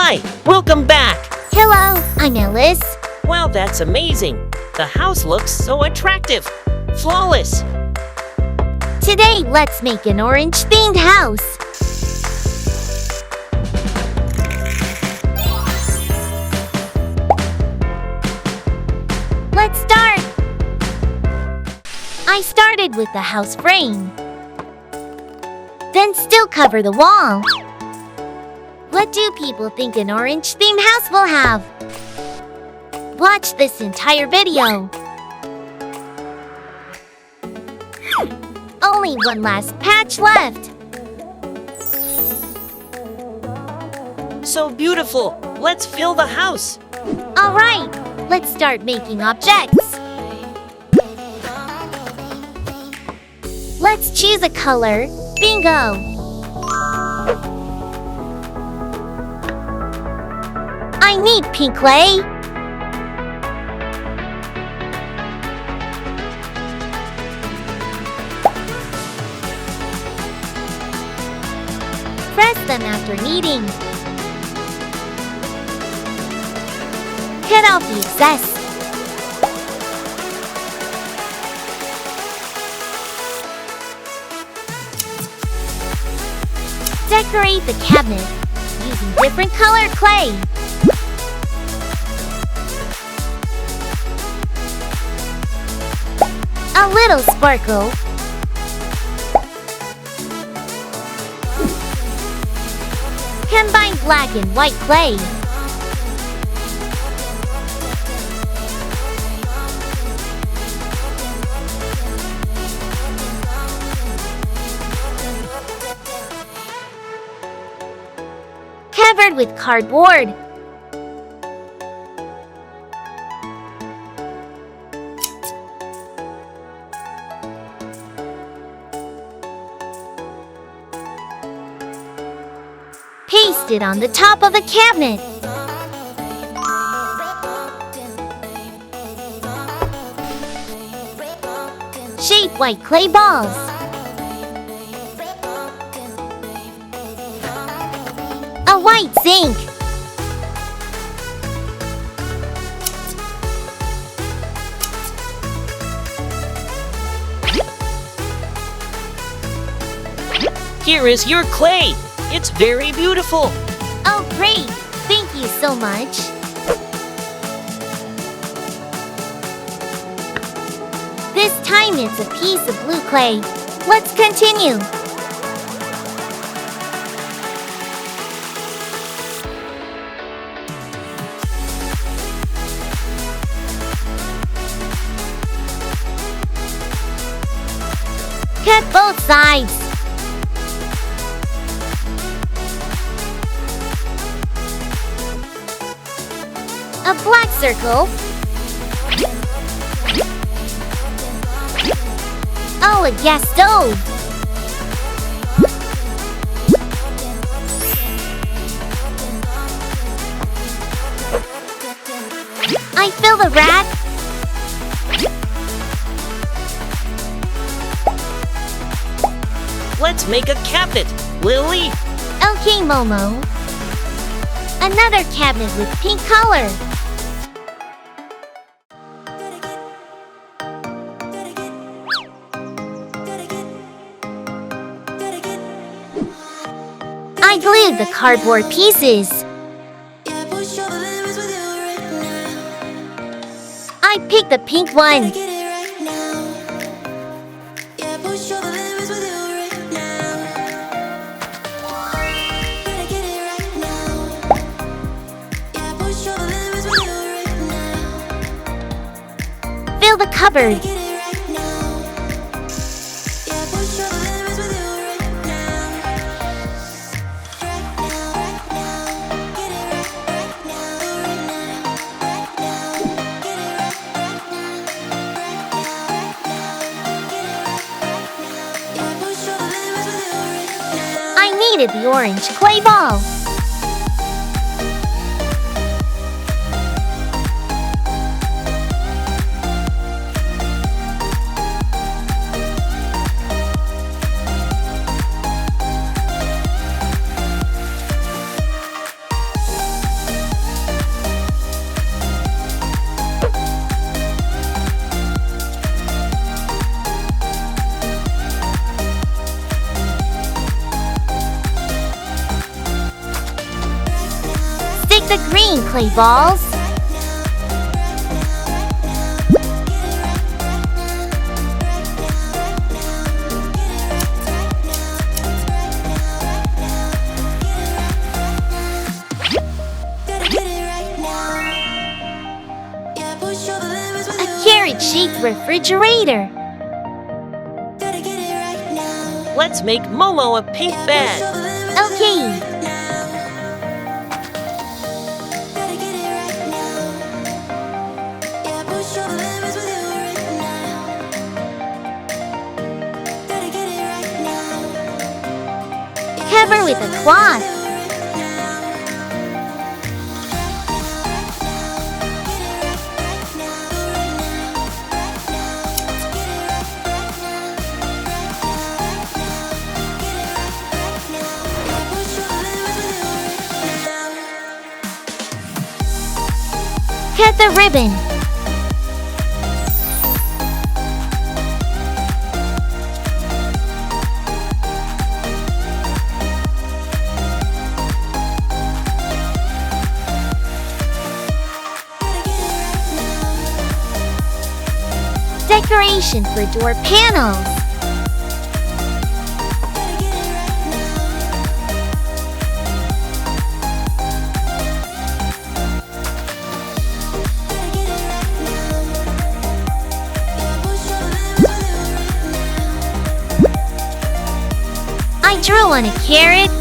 Hi, welcome back. Hello, I'm Alice. Wow, that's amazing. The house looks so attractive. Flawless. Today, let's make an orange-themed house. Let's start. I started with the house frame. Then still cover the wall. What do people think an orange-themed house will have? Watch this entire video. Only one last patch left. So beautiful. Let's fill the house. Alright, let's start making objects. Let's choose a color. Bingo! I need pink clay. Press them after kneading. Cut off the excess. Decorate the cabinet using different colored clay. A little sparkle. Combine black and white clay. Covered with cardboard. Paste it on the top of the cabinet. Shape white clay balls. A white zinc. Here is your clay. It's very beautiful. Oh, great! Thank you so much. This time it's a piece of blue clay. Let's continue. Cut both sides. A black circle. Oh, a gas stove. I fill the rack. Let's make a cabinet, Lily. Okay, Momo. Another cabinet with pink color. I glued the cardboard pieces. I picked the pink one. Fill the cupboard. I needed the orange clay ball. with the green clay balls. A carrot-shaped refrigerator. Let's make Momo a pink bed. Okay. Cover with a cloth. Cut the ribbon. Decoration for door panels. I drew on a carrot.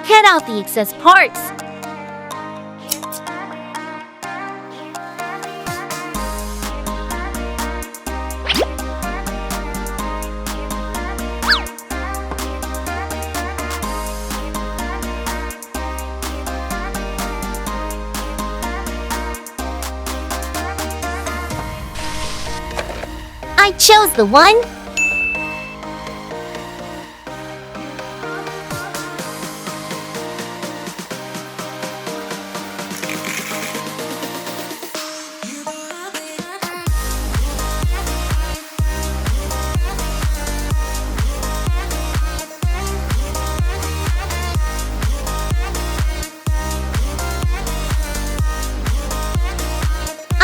Cut out the excess parts. I chose the one.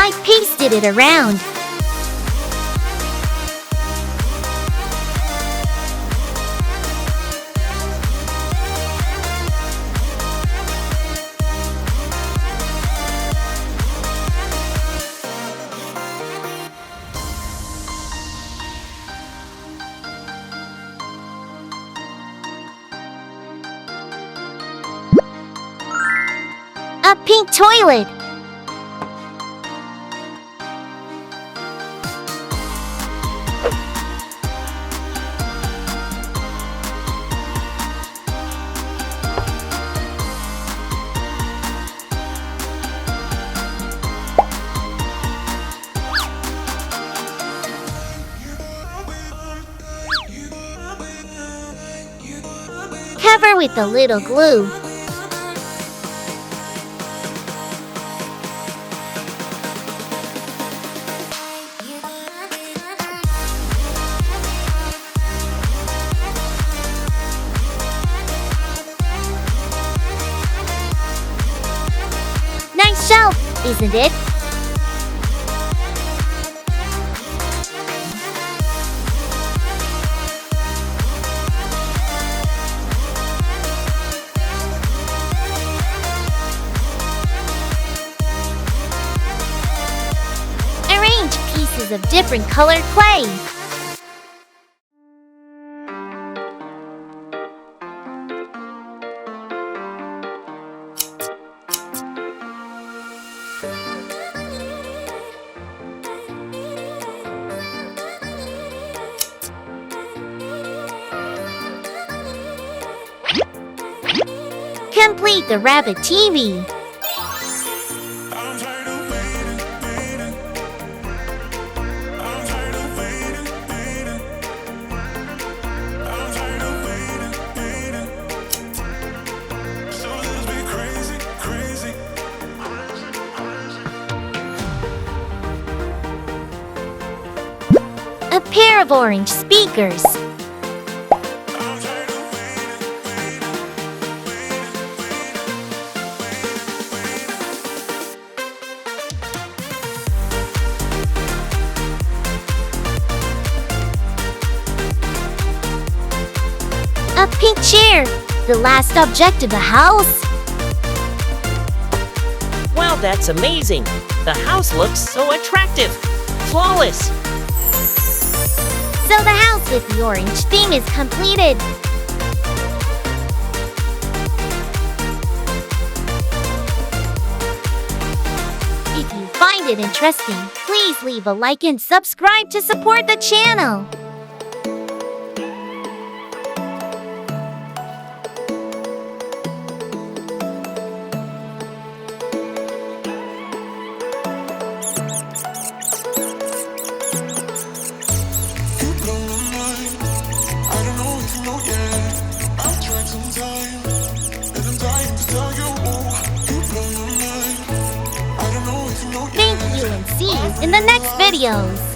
I pasted it around. A pink toilet. Cover with a little glue. Nice shelf, isn't it? Arrange pieces of different colored clay. Complete the rabbit TV. have orange speakers. A pink chair, the last object of the house. Wow, that's amazing. The house looks so attractive. Flawless. So the house with the orange theme is completed. If you find it interesting, please leave a like and subscribe to support the channel. Thank you and see you in the next videos.